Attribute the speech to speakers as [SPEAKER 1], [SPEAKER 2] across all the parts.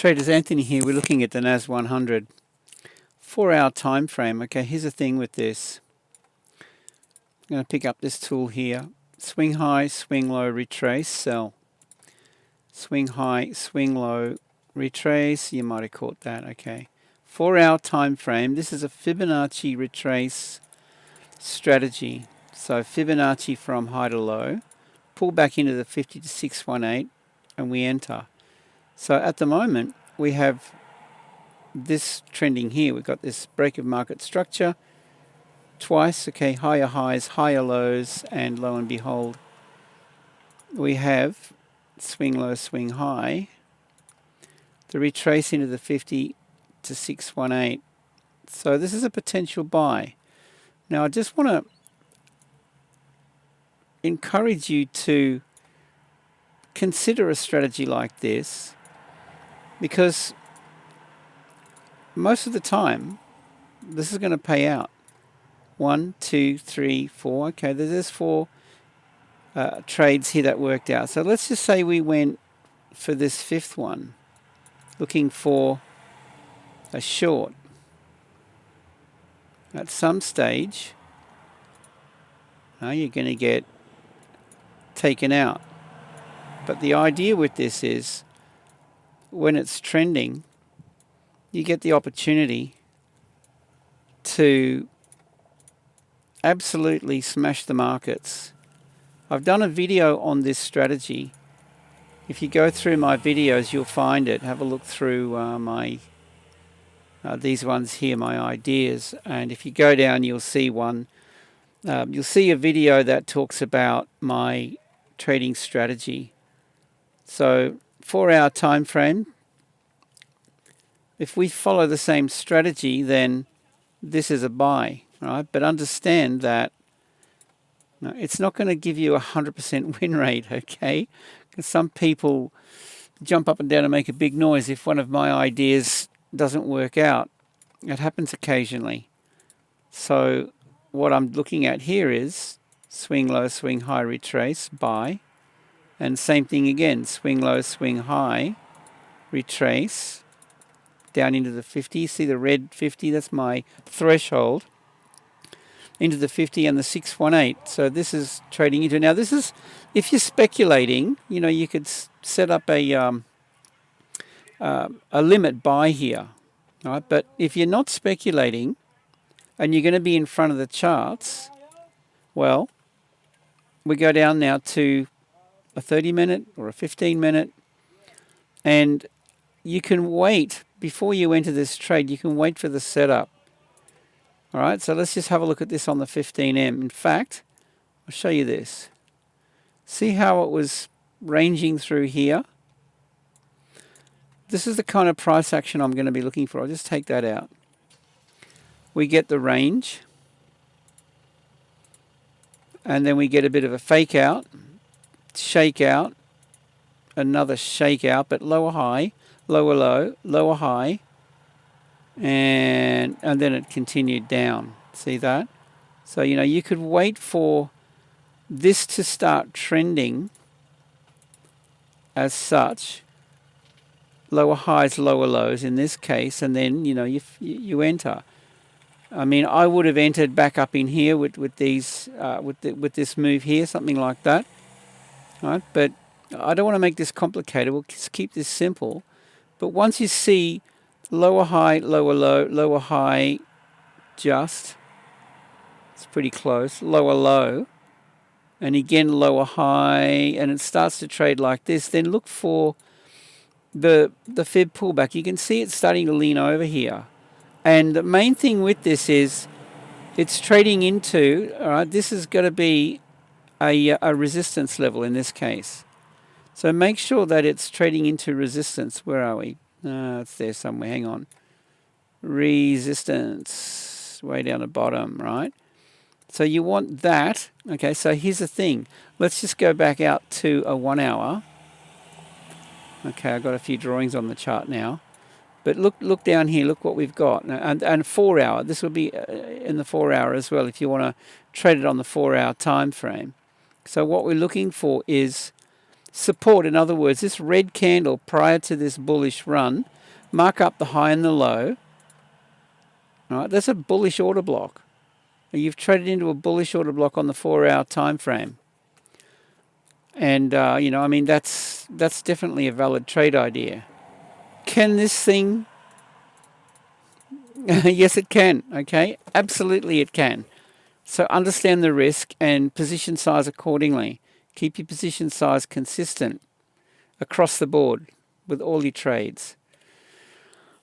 [SPEAKER 1] Traders, Anthony here. We're looking at the NAS100 4-hour time frame. Okay, here's the thing with this. I'm going to pick up this tool here. Swing high, swing low, retrace, sell. Swing high, swing low, retrace. You might have caught that. Okay, 4-hour time frame. This is a Fibonacci retrace strategy. So Fibonacci from high to low, pull back into the 50 to 618, and we enter. So at the moment, we have this trending here. We've got this break of market structure twice. Okay, higher highs, higher lows, and lo and behold, we have swing low, swing high, the retrace into the 50 to 618. So this is a potential buy. Now I just want to encourage you to consider a strategy like this, because most of the time this is going to pay out. 1, 2, 3, 4. Okay, there's 4 trades here that worked out. So let's just say we went for this 5th one, looking for a short. At some stage, you're going to get taken out. But the idea with this is, when it's trending, you get the opportunity to absolutely smash the markets. I've done a video on this strategy. If you go through my videos, you'll find it. Have a look through these ones here, my ideas. And if you go down, you'll see one. You'll see a video that talks about my trading strategy. So 4-hour time frame. If we follow the same strategy, then this is a buy, right? But understand that it's not going to give you a 100% win rate, okay? Because some people jump up and down and make a big noise if one of my ideas doesn't work out. It happens occasionally. So what I'm looking at here is swing low, swing high, retrace, buy. And same thing again, swing low, swing high, retrace, down into the 50. See the red 50? That's my threshold. Into the 50 and the 618. So this is trading into. Now this is, if you're speculating, you could set up a limit buy here, right? But if you're not speculating and you're going to be in front of the charts, well, we go down now to a 30-minute or a 15-minute, and you can wait before you enter this trade. You can wait for the setup. All right, so let's just have a look at this on the 15M. In fact, I'll show you this. See how it was ranging through here? This is the kind of price action I'm going to be looking for. I'll just take that out. We get the range, and then we get a bit of a fake out, shake out, another shake out, but lower high, lower low, lower high, and then it continued down. See that? So you could wait for this to start trending as such, lower highs, lower lows in this case, and then you enter. I mean, I would have entered back up in here with these with this move here, something like that. Right? But I don't want to make this complicated. We'll just keep this simple. But once you see lower high, lower low, lower high, it's pretty close, lower low, and again lower high, and it starts to trade like this, then look for the fib pullback. You can see it's starting to lean over here. And the main thing with this is it's trading into, all right, this is going to be a resistance level in this case. So make sure that it's trading into resistance. Where are we? It's there somewhere. Hang on. Resistance. Way down the bottom, right? So you want that. Okay, so here's the thing. Let's just go back out to a 1 hour. Okay, I've got a few drawings on the chart now. But look down here. Look what we've got. And 4 hour. This will be in the 4 hour as well if you want to trade it on the 4-hour time frame. So what we're looking for is support. In other words, this red candle prior to this bullish run, mark up the high and the low. All right, that's a bullish order block. You've traded into a bullish order block on the 4-hour time frame. And, you know, I mean, that's definitely a valid trade idea. Can this thing... Yes, it can, okay? Absolutely it can. So understand the risk and position size accordingly. Keep your position size consistent across the board with all your trades.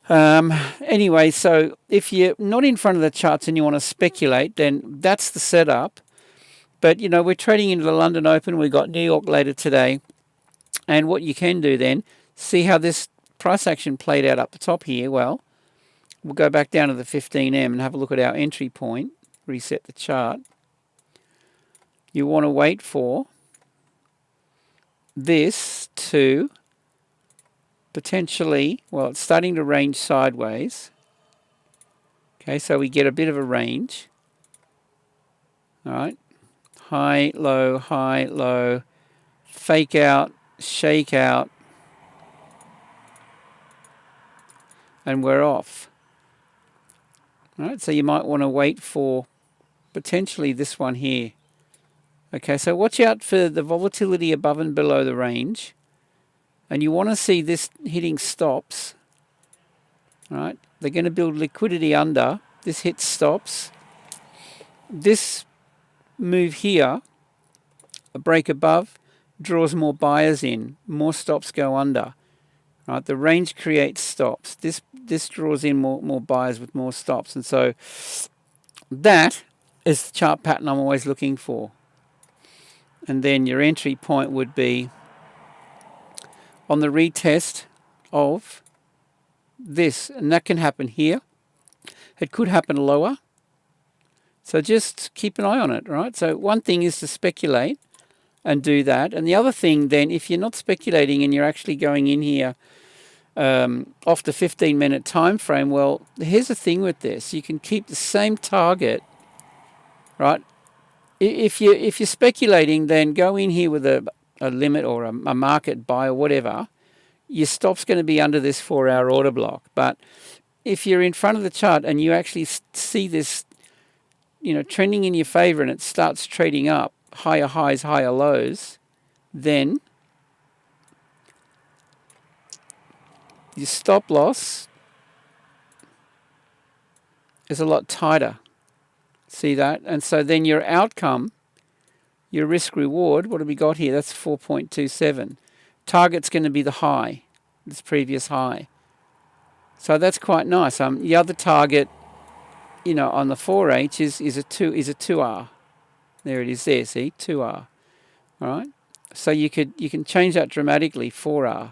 [SPEAKER 1] Anyway, so if you're not in front of the charts and you want to speculate, then that's the setup. But, you know, we're trading into the London Open. We've got New York later today. And what you can do then, see how this price action played out up the top here. Well, we'll go back down to the 15M and have a look at our entry point. Reset the chart. You want to wait for this to potentially, well, it's starting to range sideways. Okay, so we get a bit of a range. All right. High, low, fake out, shake out, and we're off. All right, so you might want to wait for potentially this one here. Okay, so watch out for the volatility above and below the range. And you want to see this hitting stops. All right, they're going to build liquidity under. This hits stops. This move here, a break above, draws more buyers in. More stops go under. Right, the range creates stops. This draws in more buyers with more stops. And so that is the chart pattern I'm always looking for. And then your entry point would be on the retest of this. And that can happen here. It could happen lower. So just keep an eye on it, right? So one thing is to speculate and do that. And the other thing then, if you're not speculating and you're actually going in here off the 15-minute time frame, well, here's the thing with this. You can keep the same target, right? If you're speculating, then go in here with a limit or a market buy or whatever. Your stop's going to be under this 4-hour order block. But if you're in front of the chart and you actually see this, you know, trending in your favor and it starts trading up, higher highs, higher lows, then your stop loss is a lot tighter. See that? And so then your outcome, your risk reward, what have we got here? That's 4.27. Target's going to be the high, this previous high. So that's quite nice. The other target, you know, on the 4H is a 2R. There it is there, see? 2R. All right? So you can change that dramatically, 4R,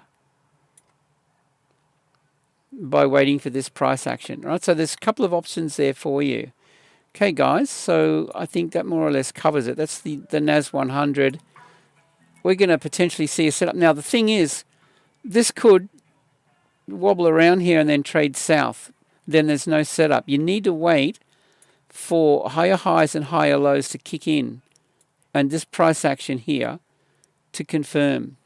[SPEAKER 1] by waiting for this price action. Right? So there's a couple of options there for you. Okay, guys, so I think that more or less covers it. That's the NAS100. We're going to potentially see a setup. Now, the thing is, this could wobble around here and then trade south. Then there's no setup. You need to wait for higher highs and higher lows to kick in, and this price action here to confirm.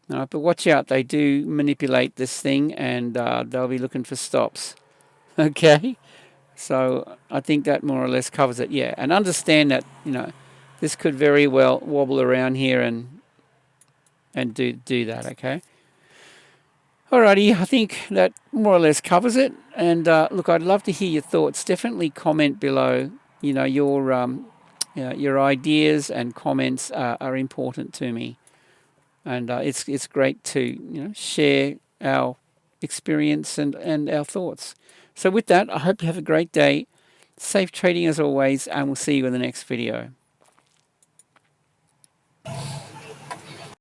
[SPEAKER 1] All right, but watch out. They do manipulate this thing, and they'll be looking for stops. Okay? So I think that more or less covers it. Yeah, and understand that, you know, this could very well wobble around here and do that, okay? Alrighty, I think that more or less covers it. And look, I'd love to hear your thoughts. Definitely comment below. You know, your ideas and comments are important to me. And it's great to, you know, share our experience and our thoughts. So with that, I hope you have a great day. Safe trading as always, and we'll see you in the next video.